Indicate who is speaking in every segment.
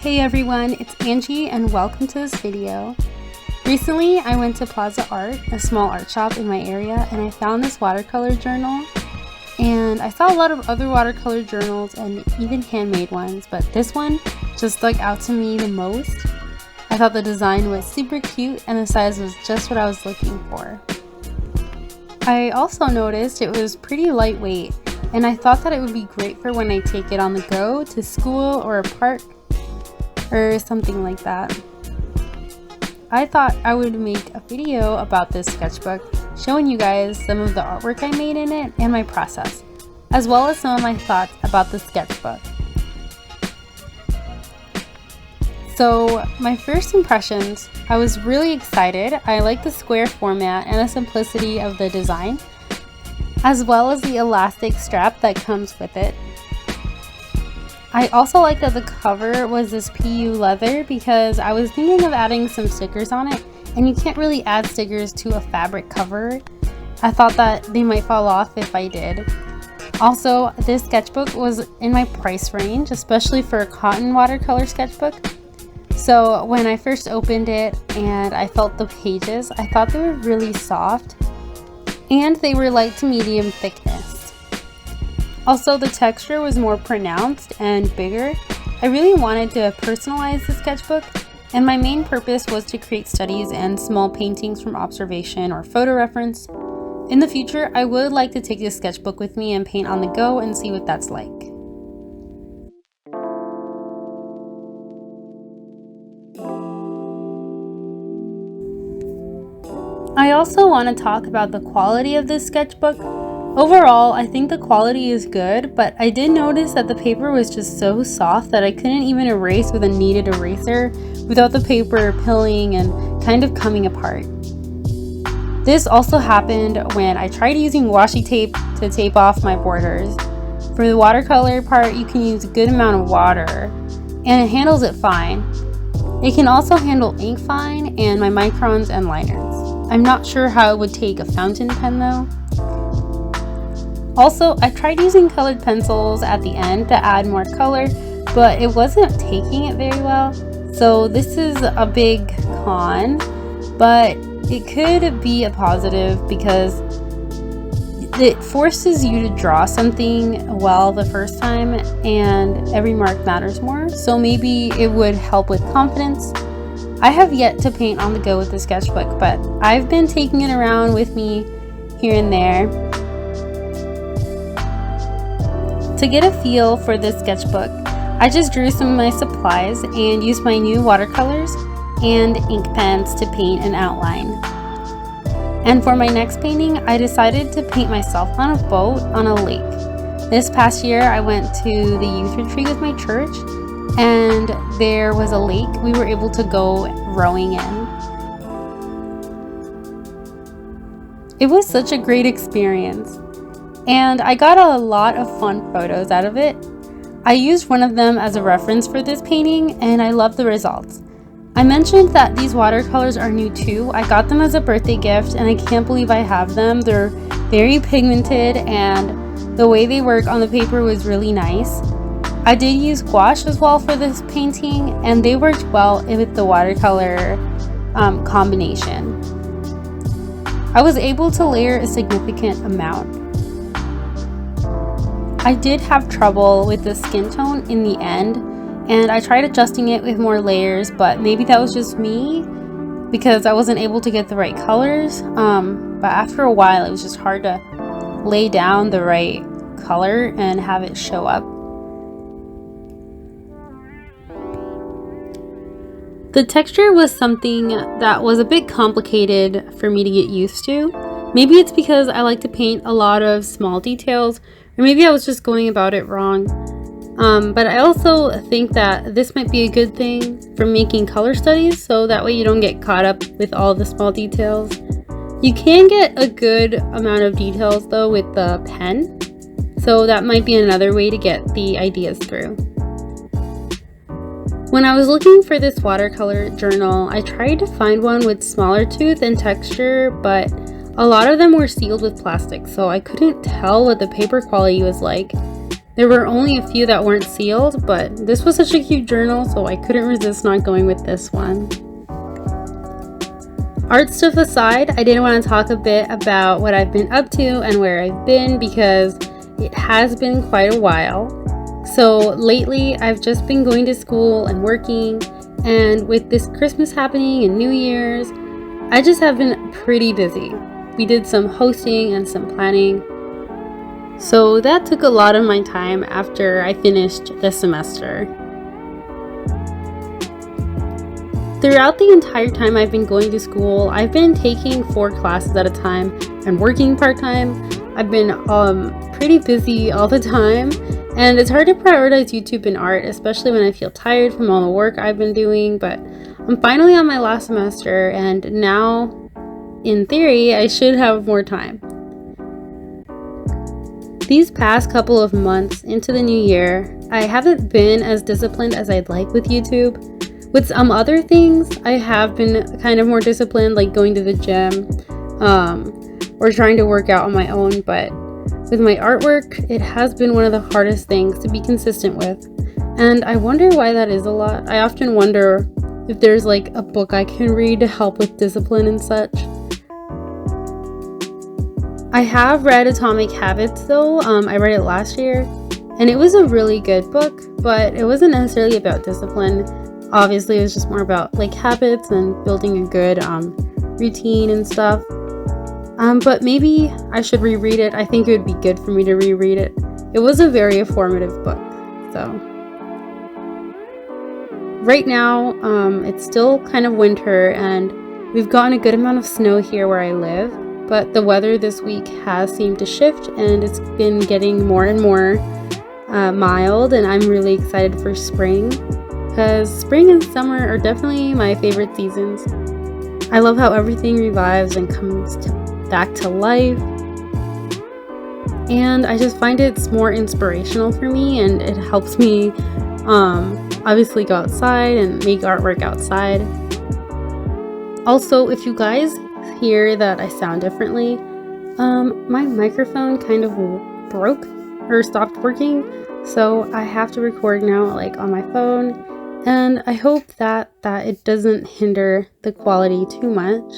Speaker 1: Hey everyone, it's Angie and welcome to this video. Recently I went to Plaza Art, a small art shop in my area, and I found this watercolor journal. And I saw a lot of other watercolor journals and even handmade ones, but this one just stuck out to me the most. I thought the design was super cute and the size was just what I was looking for. I also noticed it was pretty lightweight, and I thought that it would be great for when I take it on the go to school or a park or something like that. I thought I would make a video about this sketchbook, showing you guys some of the artwork I made in it and my process, as well as some of my thoughts about the sketchbook. So my first impressions, I was really excited. I like the square format and the simplicity of the design, as well as the elastic strap that comes with it. I also like that the cover was this PU leather because I was thinking of adding some stickers on it, and you can't really add stickers to a fabric cover. I thought that they might fall off if I did. Also, this sketchbook was in my price range, especially for a cotton watercolor sketchbook. So when I first opened it and I felt the pages, I thought they were really soft and they were light to medium thickness. Also, the texture was more pronounced and bigger. I really wanted to personalize the sketchbook, and my main purpose was to create studies and small paintings from observation or photo reference. In the future, I would like to take this sketchbook with me and paint on the go and see what that's like. I also want to talk about the quality of this sketchbook. Overall, I think the quality is good, but I did notice that the paper was just so soft that I couldn't even erase with a kneaded eraser without the paper pilling and kind of coming apart. This also happened when I tried using washi tape to tape off my borders. For the watercolor part, you can use a good amount of water, and it handles it fine. It can also handle ink fine and my microns and liners. I'm not sure how it would take a fountain pen though. Also, I tried using colored pencils at the end to add more color, but it wasn't taking it very well. So this is a big con, but it could be a positive because it forces you to draw something well the first time, and every mark matters more. So maybe it would help with confidence. I have yet to paint on the go with the sketchbook, but I've been taking it around with me here and there. To get a feel for this sketchbook, I just drew some of my supplies and used my new watercolors and ink pens to paint an outline. And for my next painting, I decided to paint myself on a boat on a lake. This past year, I went to the youth retreat with my church, and there was a lake we were able to go rowing in. It was such a great experience, and I got a lot of fun photos out of it. I used one of them as a reference for this painting, and I love the results. I mentioned that these watercolors are new too. I got them as a birthday gift, and I can't believe I have them. They're very pigmented, and the way they work on the paper was really nice. I did use gouache as well for this painting, and they worked well with the watercolor combination. I was able to layer a significant amount. I did have trouble with the skin tone in the end, and I tried adjusting it with more layers, but maybe that was just me because I wasn't able to get the right colors. But after a while, it was just hard to lay down the right color and have it show up. The texture was something that was a bit complicated for me to get used to. Maybe it's because I like to paint a lot of small details, or maybe I was just going about it wrong. But I also think that this might be a good thing for making color studies, so that way you don't get caught up with all the small details. You can get a good amount of details though with the pen, so that might be another way to get the ideas through. When I was looking for this watercolor journal, I tried to find one with smaller tooth and texture, but a lot of them were sealed with plastic, so I couldn't tell what the paper quality was like. There were only a few that weren't sealed, but this was such a cute journal, so I couldn't resist not going with this one. Art stuff aside, I did want to talk a bit about what I've been up to and where I've been because it has been quite a while. So lately, I've just been going to school and working, and with this Christmas happening and New Year's, I just have been pretty busy. We did some hosting and some planning, so that took a lot of my time after I finished the semester. Throughout the entire time I've been going to school, I've been taking 4 classes at a time and working part-time. I've been pretty busy all the time, and it's hard to prioritize YouTube and art, especially when I feel tired from all the work I've been doing, but I'm finally on my last semester, and now, in theory, I should have more time. These past couple of months into the new year, I haven't been as disciplined as I'd like with YouTube. With some other things, I have been kind of more disciplined, like going to the gym or trying to work out on my own, but with my artwork, it has been one of the hardest things to be consistent with, and I wonder why that is a lot. I often wonder if there's like a book I can read to help with discipline and such. I have read Atomic Habits though. I read it last year, and it was a really good book, but it wasn't necessarily about discipline. Obviously, it was just more about like habits and building a good routine and stuff. But maybe I should reread it. I think it would be good for me to reread it. It was a very informative book. So right now, it's still kind of winter, and we've gotten a good amount of snow here where I live. But the weather this week has seemed to shift, and it's been getting more and more mild, and I'm really excited for spring. Because spring and summer are definitely my favorite seasons. I love how everything revives and comes back to life. And I just find it's more inspirational for me, and it helps me obviously go outside and make artwork outside. Also, if you guys hear that I sound differently, my microphone kind of broke or stopped working, so I have to record now like on my phone. And I hope that it doesn't hinder the quality too much.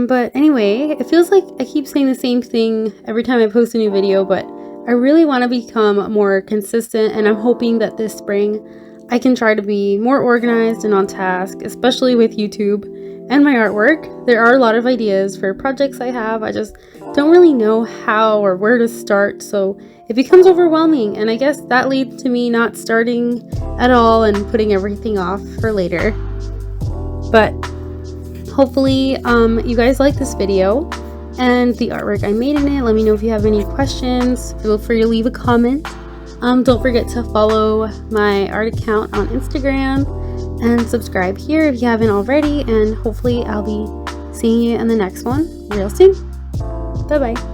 Speaker 1: But anyway, it feels like I keep saying the same thing every time I post a new video, but I really want to become more consistent, and I'm hoping that this spring I can try to be more organized and on task, especially with YouTube and my artwork. There are a lot of ideas for projects I have. I just don't really know how or where to start, so it becomes overwhelming, and I guess that leads to me not starting at all and putting everything off for later. But hopefully you guys like this video and the artwork I made in it. Let me know if you have any questions. Feel free to leave a comment. Don't forget to follow my art account on Instagram and subscribe here if you haven't already, and hopefully I'll be seeing you in the next one real soon. Bye bye.